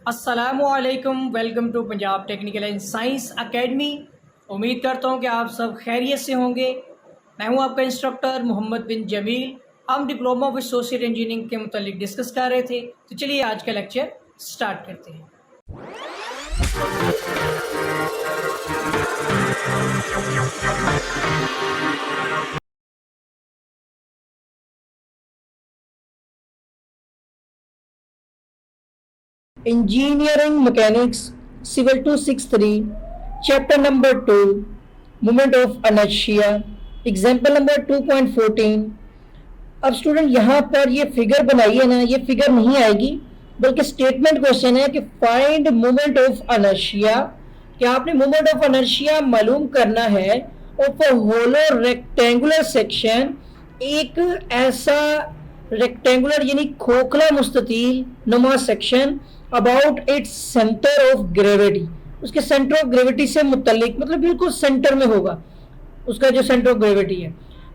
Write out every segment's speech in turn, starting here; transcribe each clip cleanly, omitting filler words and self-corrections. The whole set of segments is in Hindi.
अस्सलामुअलैकुम, welcome to Punjab technical and science academy. उम्मीद करता हूँ कि आप सब खैरियत से होंगे। मैं हूँ आपका इंस्ट्रक्टर मोहम्मद बिन जमील। हम डिप्लोमा विद सोशल इंजीनियरिंग के मुतालिक डिस्कस कर रहे थे, तो चलिए आज का लेक्चर स्टार्ट करते हैं। Engineering mechanics civil 263 chapter number 2 moment of inertia example number 2.14। अब स्टूडेंट यहाँ पर ये फिगर बनाई है ना, ये फिगर नहीं आएगी बल्कि स्टेटमेंट क्वेश्चन है कि फाइंड मोमेंट ऑफ इनर्शिया। क्या आपने मोमेंट ऑफ इनर्शिया मालूम करना है of a hollow rectangular section, एक ऐसा रेक्टेंगुलर यानी खोखला मुस्ततील नुमा section about its centre of gravity, उसके सेंटर ऑफ ग्रेविटी से मुतल्लिक, मतलब बिल्कुल सेंटर में होगा उसका जो सेंटर ऑफ ग्रेविटी है।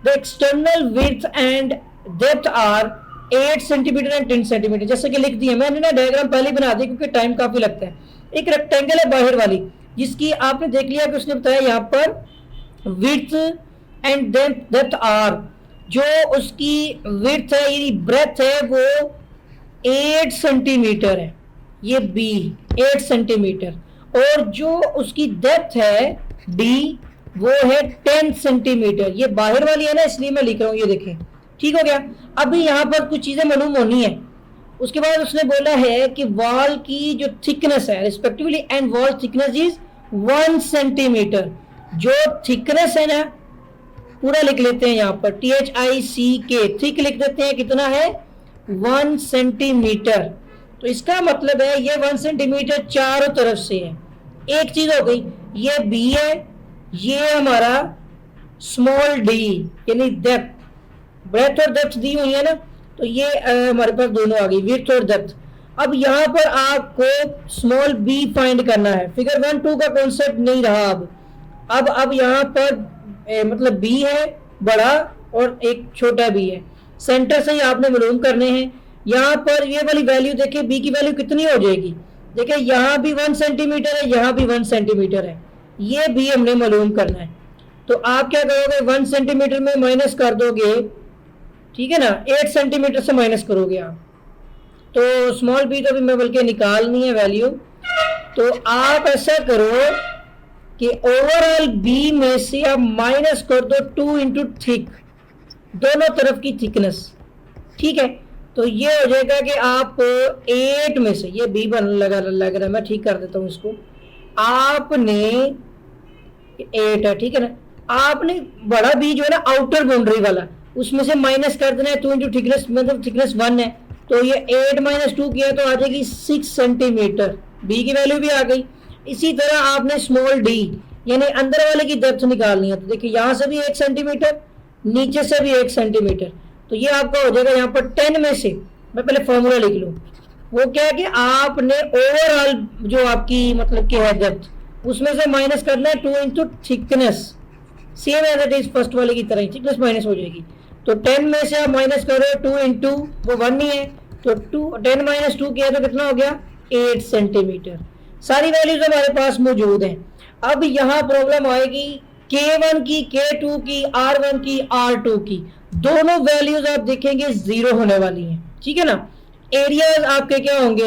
The external width and depth are 8 centimetre and 10 centimetre, जैसे कि लिख दिया मैंने ना, डायग्राम पहले बना दी क्योंकि टाइम काफी लगता है। एक रेक्टेंगल है बाहर वाली, जिसकी आपने देख लिया कि उसने बताया यहाँ पर विड्थ एंड डेप्थ आर, जो उसकी विड्थ है यानी ब्रेथ है वो 8 सेंटीमीटर है, ये बी 8 सेंटीमीटर, और जो उसकी डेप्थ है डी वो है 10 सेंटीमीटर। ये बाहर वाली है ना, इसलिए मैं लिख रहा हूं, ये देखें, ठीक हो गया। अभी यहाँ पर कुछ चीजें मालूम होनी है। उसके बाद उसने बोला है कि वॉल की जो थिकनेस है respectively, and wall thickness is 1 centimetre. जो थिकनेस है ना, पूरा लिख लेते हैं यहाँ पर, THICK, थिक लिख देते हैं, कितना है 1 सेंटीमीटर। तो इसका मतलब है ये 1 सेंटीमीटर चारों तरफ से है। एक चीज हो गई, ये बी है, ये हमारा स्मॉल डी यानी डेप्थ, ब्रेथ और डेप्थ दी हुई है ना, तो ये हमारे पास दोनों आ गई, विड्थ और डेप्थ। अब यहाँ पर आपको स्मॉल बी फाइंड करना है। फिगर 1-2 का कॉन्सेप्ट नहीं रहा। अब यहाँ पर मतलब बी है बड़ा और एक छोटा बी है, सेंटर से ही आपने मालूम करने हैं। यहाँ पर ये वाली वैल्यू देखिए, बी की वैल्यू कितनी हो जाएगी, देखिए यहाँ भी 1 सेंटीमीटर है, यहाँ भी 1 सेंटीमीटर है, ये भी हमने मालूम करना है। तो आप क्या करोगे, 1 सेंटीमीटर में माइनस कर दोगे, ठीक है ना, 8 सेंटीमीटर से माइनस करोगे आप, तो स्मॉल बी तो भी मैं बल्कि निकालनी है वैल्यू। तो आप ऐसा करो कि ओवरऑल बी में से आप माइनस कर दो 2 इंटू थिक, दोनों तरफ की थिकनेस, ठीक है। तो ये हो जाएगा कि आप 8 में से, ये बी बन लग रहा है, मैं ठीक कर देता हूँ इसको, आपने 8 है, ठीक है ना, आपने बड़ा बी जो है ना आउटर बाउंड्री वाला, उसमें से माइनस कर देना है 2 इंटू थिकनेस, मतलब थिकनेस 1 है, तो ये 8 माइनस 2 किया तो आ जाएगी 6 सेंटीमीटर, बी की वैल्यू भी आ गई। इसी तरह आपने स्मॉल डी यानी अंदर वाले की डेप्थ निकालनी है, तो देखिए यहाँ से भी 1 सेंटीमीटर, नीचे से भी 1 सेंटीमीटर, तो ये आपका हो जाएगा यहाँ पर 10 में से, मैं पहले फॉर्मूला लिख लूँ, वो क्या है कि आपने ओवरऑल जो आपकी मतलब की है डेप्थ, उसमें से माइनस करना है 2 into thickness, same as it is first वाले की तरह ही, थिकनेस माइनस हो जाएगी। तो 10 में से आप माइनस करो 2 इंटू, वो 1 नहीं है, तो 10 माइनस 2 किया तो कितना हो गया 8 सेंटीमीटर। सारी वैल्यूज हमारे पास मौजूद हैं। अब यहाँ प्रॉब्लम आएगी K1 की, K2 की, R1 की, R2 की, दोनों वैल्यूज आप देखेंगे 0 होने वाली हैं, ठीक है ना। एरियाज आपके क्या होंगे,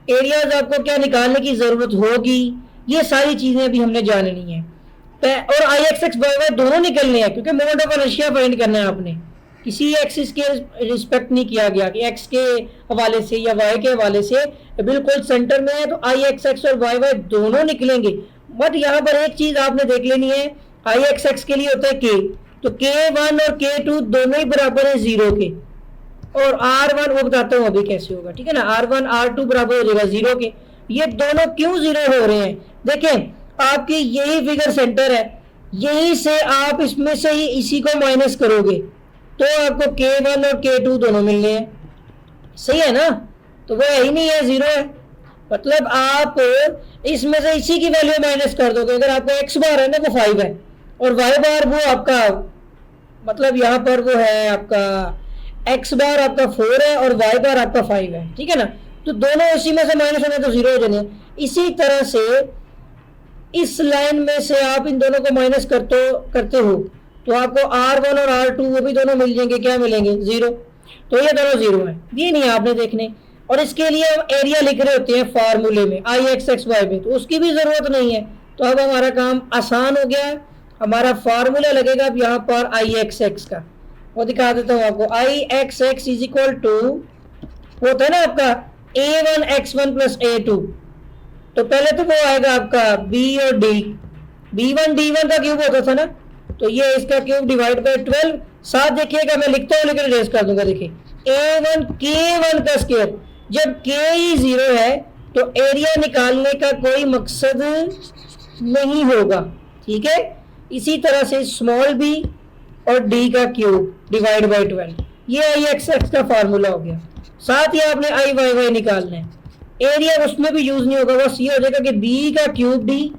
एरियाज आपको क्या निकालने की जरूरत होगी, ये सारी चीजें अभी हमने जाननी है। और IXX y दोनों निकलने हैं, क्योंकि मोमेंट ऑफ इनर्शिया फाइंड करना है आपने, किसी एक्सिस के रिस्पेक्ट नहीं किया गया कि एक्स के हवाले से या वाई के हवाले से, बिल्कुल सेंटर में है, तो IXX और YY दोनों निकलेंगे। बट यहाँ पर एक चीज आपने देख लेनी है, IXX के लिए होता है K, तो K1 और K2 दोनों ही बराबर है 0 के, और R1 वो बताता हूँ अभी कैसे होगा, ठीक है ना, R1 R2 बराबर हो जाएगा 0 के। ये दोनों क्यों 0 हो रहे हैं, देखें आपकी यही फिगर सेंटर है, यहीं से आप इसमें से ही इसी को माइनस करोगे तो आपको K1 और K2 दोनों मिलने हैं, सही है ना, तो वो यही नहीं है 0 है, मतलब आप इसमें से इसी की वैल्यू माइनस कर दोगे। अगर आपको x बार है ना वो 5 है, और y बार वो आपका मतलब यहाँ पर वो है आपका x बार आपका 4 है और y बार आपका 5 है, ठीक है ना। तो दोनों इसी में से माइनस होने तो जीरो हो जाने। इसी तरह से इस लाइन में से आप इन दोनों को माइनस करते हो तो आपको R1 और R2 वो भी दोनों मिल जाएंगे, क्या मिलेंगे, जीरो। तो ये दोनों जीरो है, ये नहीं आपने देखने। और इसके लिए हम एरिया लिख रहे होते हैं फार्मूले में आई एक्स एक्स वाई में, तो उसकी भी जरूरत नहीं है। तो अब हमारा काम आसान हो गया, हमारा फार्मूला लगेगा अब यहाँ पर आई एक्स एक्स का, वो दिखा देता हूँ आपको। I x x is equal to वो होता है ना आपका a1x1 प्लस a2, तो पहले तो वो आएगा आपका b और d, b1 d1 का क्यूब होता था ना, तो ये इसका क्यूब डिवाइड बाय 12। साथ देखिएगा मैं लिखता हूँ लेकिन रेस कर दूंगा, देखिए a1 k1 का स्क्वायर। जब k ही जीरो है तो एरिया निकालने का कोई मकसद नहीं होगा, ठीक है। इसी तरह से स्मॉल b और d का क्यूब डिवाइड बाय 12, ये आई एक्स एक्स का फार्मूला हो गया। साथ ही आपने आई वाई वाई निकालना है, एरिया उसमें भी यूज नहीं होगा, बस ये हो जाएगा कि b का cube d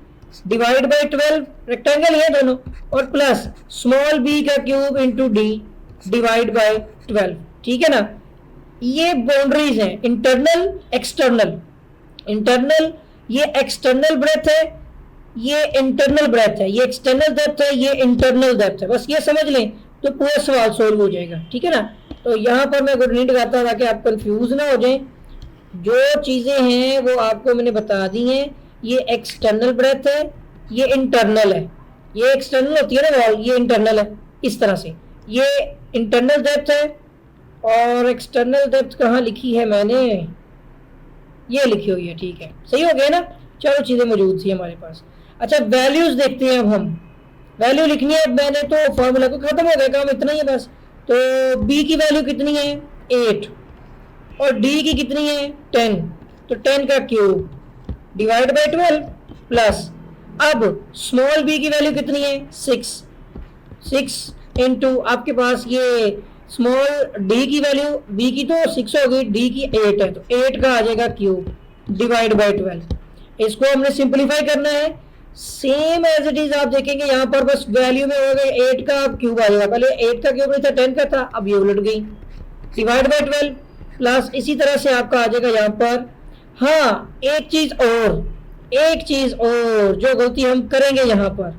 divide by 12, rectangle है दोनों, और प्लस स्मॉल b का cube into d divide by 12, ठीक है ना। ये बाउंड्रीज हैं इंटरनल एक्सटर्नल। इंटरनल ये एक्सटर्नल ब्रेथ है, ये इंटरनल ब्रेथ है, ये एक्सटर्नल डेप्थ है, ये इंटरनल डेप्थ है। बस ये समझ लें तो पूरा सवाल सोल्व हो जाएगा, ठीक है ना। तो यहाँ पर मैं गुड नीट करता ताकि आप कंफ्यूज ना हो जाएं। जो चीज़ें हैं वो आपको मैंने बता दी हैं। ये एक्सटर्नल ब्रेथ है, ये इंटरनल है। ये एक्सटर्नल होती है ना वॉल, ये इंटरनल है। इस तरह से ये इंटरनल डेप्थ है, और एक्सटर्नल डेप्थ कहाँ लिखी है मैंने, ये लिखी हुई है, ठीक है, सही हो गया ना। चलो चीज़ें मौजूद थी हमारे पास। अच्छा वैल्यूज देखते हैं अब हम, वैल्यू लिखनी है। अब मैंने तो फॉर्मूला को खत्म हो गया काम, इतना ही है बस। तो b की वैल्यू कितनी है 8 और d की कितनी है 10, तो 10 का क्यूब डिवाइड बाय 12 प्लस, अब स्मॉल b की वैल्यू कितनी है 6 इंटू आपके पास ये स्मॉल d की वैल्यू, b की तो 6 होगी, d की 8 है, तो 8 का आ जाएगा क्यूब डिवाइड बाय 12। इसको हमने सिंप्लीफाई करना है, सेम एज इट इज आप देखेंगे यहाँ पर बस वैल्यू में हो गई 8 का क्यूब आ जाएगा। पहले 8 का क्यूब नहीं था 10 का था, अब ये उलट गई, डिवाइड बाय 12 प्लस। इसी तरह से आपका आ जाएगा यहाँ पर। हाँ एक चीज और जो गलती हम करेंगे यहाँ पर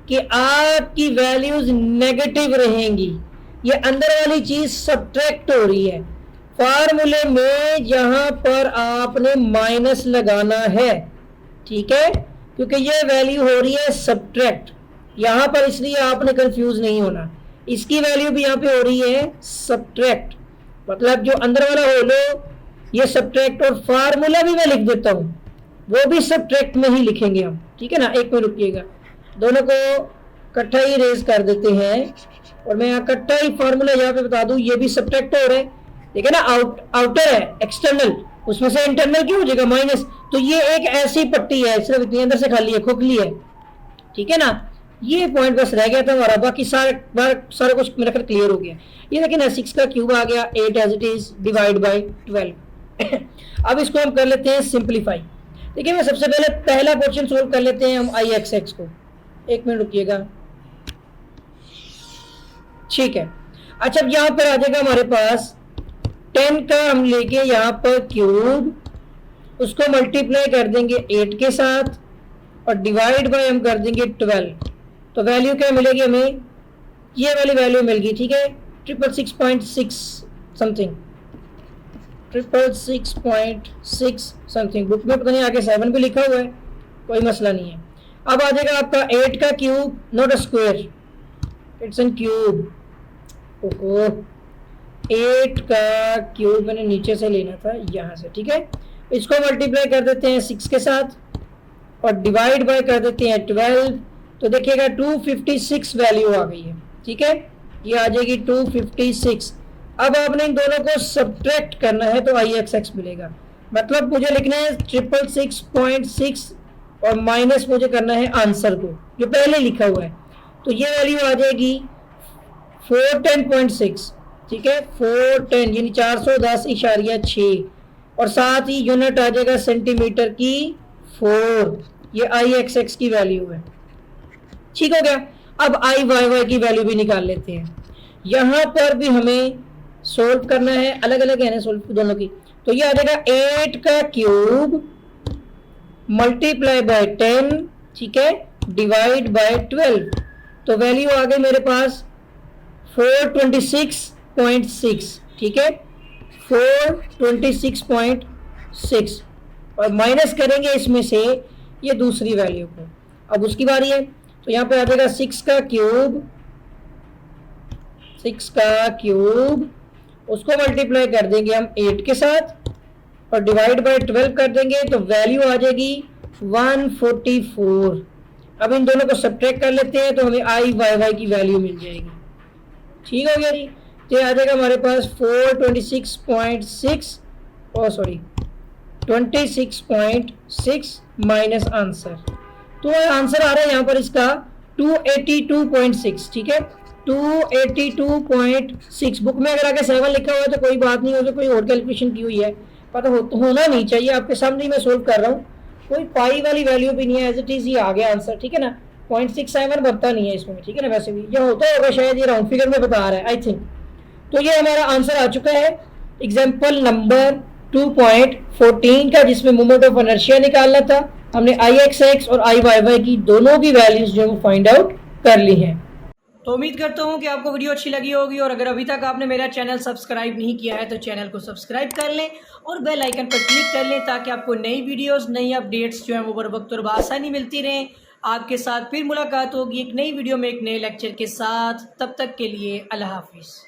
कि आपकी वैल्यूज नेगेटिव रहेंगी, ये अंदर वाली चीज सब्ट्रैक्ट हो रही है। फार्मूले में यहाँ पर आपने माइनस लगाना है, ठीक है, क्योंकि ये वैल्यू हो रही है सब्ट्रैक्ट यहाँ पर, इसलिए आपने कंफ्यूज नहीं होना। इसकी वैल्यू भी यहाँ पे हो रही है सब्ट्रैक्ट, मतलब जो अंदर वाला होलो ये सब्ट्रैक्ट, और फार्मूला भी मैं लिख देता हूँ वो भी सब्ट्रैक्ट में ही लिखेंगे हम, ठीक है ना। एक मिनट रुकिएगा, दोनों को इकट्ठा ही रेज कर देते हैं, और मैं इकट्ठा ही फार्मूला यहाँ पे बता दूं, ये भी सब्ट्रैक्ट हो रहा है, ठीक है ना। आउटर है एक्सटर्नल, उसमें से इंटरनल क्यों हो जाएगा माइनस, तो ये एक ऐसी पट्टी है सिर्फ इतनी अंदर से खाली है, खोखली है, ठीक है ना। ये पॉइंट बस रह गया था हमारा, बाकी सारा कुछ मेरा ख्याल क्लियर हो गया। ये लेकिन 6 का क्यूब आ गया 8 as it is divide by 12। अब इसको हम कर लेते हैं सिंप्लीफाई। देखिए मैं सबसे पहले पहला क्वेश्चन सोल्व कर लेते हैं हम आई एक्स एक्स को, एक मिनट रुकिएगा, ठीक है। अच्छा अब यहाँ पर आ जाएगा हमारे पास 10 का हम लेके यहाँ पर क्यूब, उसको मल्टीप्लाई कर देंगे 8 के साथ और डिवाइड बाय हम कर देंगे 12, तो वैल्यू क्या मिलेगी हमें, ये वाली वैल्यू मिल गई, ठीक है, 666.6 समथिंग, 666.6 समथिंग। बुक में पता नहीं आगे 7 भी लिखा हुआ है, कोई मसला नहीं है। अब आ जाएगा आपका 8 का cube, not a square, it's an cube. ओहो 8 का क्यूब मैंने नीचे से लेना था यहाँ से, ठीक है। इसको मल्टीप्लाई कर देते हैं 6 के साथ और डिवाइड बाय कर देते हैं 12, तो देखिएगा 256 वैल्यू आ गई है, ठीक है, ये आ जाएगी 256। अब आपने इन दोनों को सब्ट्रैक्ट करना है तो आई एक्स एक्स मिलेगा, मतलब मुझे लिखना है 666.6 और माइनस मुझे करना है आंसर को जो पहले लिखा हुआ है, तो ये वैल्यू आ जाएगी 410.6, ठीक है, 410 यानी 410.6 और साथ ही यूनिट आ जाएगा सेंटीमीटर की 4, ये आई एक्स एक्स की वैल्यू है, ठीक हो गया। अब आई वाई वाई की वैल्यू भी निकाल लेते हैं, यहाँ पर भी हमें सोल्व करना है, अलग अलग है ना सोल्व दोनों की, तो ये आ जाएगा 8 का क्यूब मल्टीप्लाई बाय 10, ठीक है, डिवाइड बाय 12। तो वैल्यू आ गई मेरे पास 426.6, ठीक है, 426.6, और माइनस करेंगे इसमें से ये दूसरी वैल्यू को। अब उसकी बारी है, तो यहाँ पे आ जाएगा 6 का क्यूब, उसको मल्टीप्लाई कर देंगे हम 8 के साथ और डिवाइड बाय 12 कर देंगे, तो वैल्यू आ जाएगी 144। अब इन दोनों को सब्ट्रैक्ट कर लेते हैं तो हमें आई वाई वाई की वैल्यू मिल जाएगी। ठीक हो गया जी। तो आ जाएगा हमारे पास 26.6 माइनस आंसर। तो आंसर आ रहा है यहाँ पर इसका 282.6, ठीक है, 282.6। बुक में अगर आगे 7 लिखा हुआ है तो कोई बात नहीं, हो तो कोई और कैलकुलेशन की हुई है, पता होना नहीं चाहिए। आपके सामने मैं सोल्व कर रहा हूँ, कोई पाई वाली वैल्यू भी नहीं है, एज इट इज ही आ गया आंसर, ठीक है ना। 0.67 बनता नहीं है इसमें, ठीक है ना, वैसे भी ये होता होगा शायद, ये राउंड फिगर में बता रहा है आई थिंक। तो ये हमारा आंसर आ चुका है एग्जाम्पल नंबर 2.14 का, जिसमें मोमेंट ऑफ इनर्शिया निकालना था। हमने आई एक्स एक्स और आई वाई वाई की दोनों की वैल्यूज जो है वो फाइंड आउट कर ली हैं। तो उम्मीद करता हूँ कि आपको वीडियो अच्छी लगी होगी, और अगर अभी तक आपने मेरा चैनल सब्सक्राइब नहीं किया है तो चैनल को सब्सक्राइब कर लें और बेल आइकन पर क्लिक कर लें, ताकि आपको नई वीडियोस, नई अपडेट्स जो हैं वो बर वक्त और बआसानी मिलती रहें। आपके साथ फिर मुलाकात होगी एक नई वीडियो में एक नए लेक्चर के साथ। तब तक के लिए अल्लाह हाफिज़।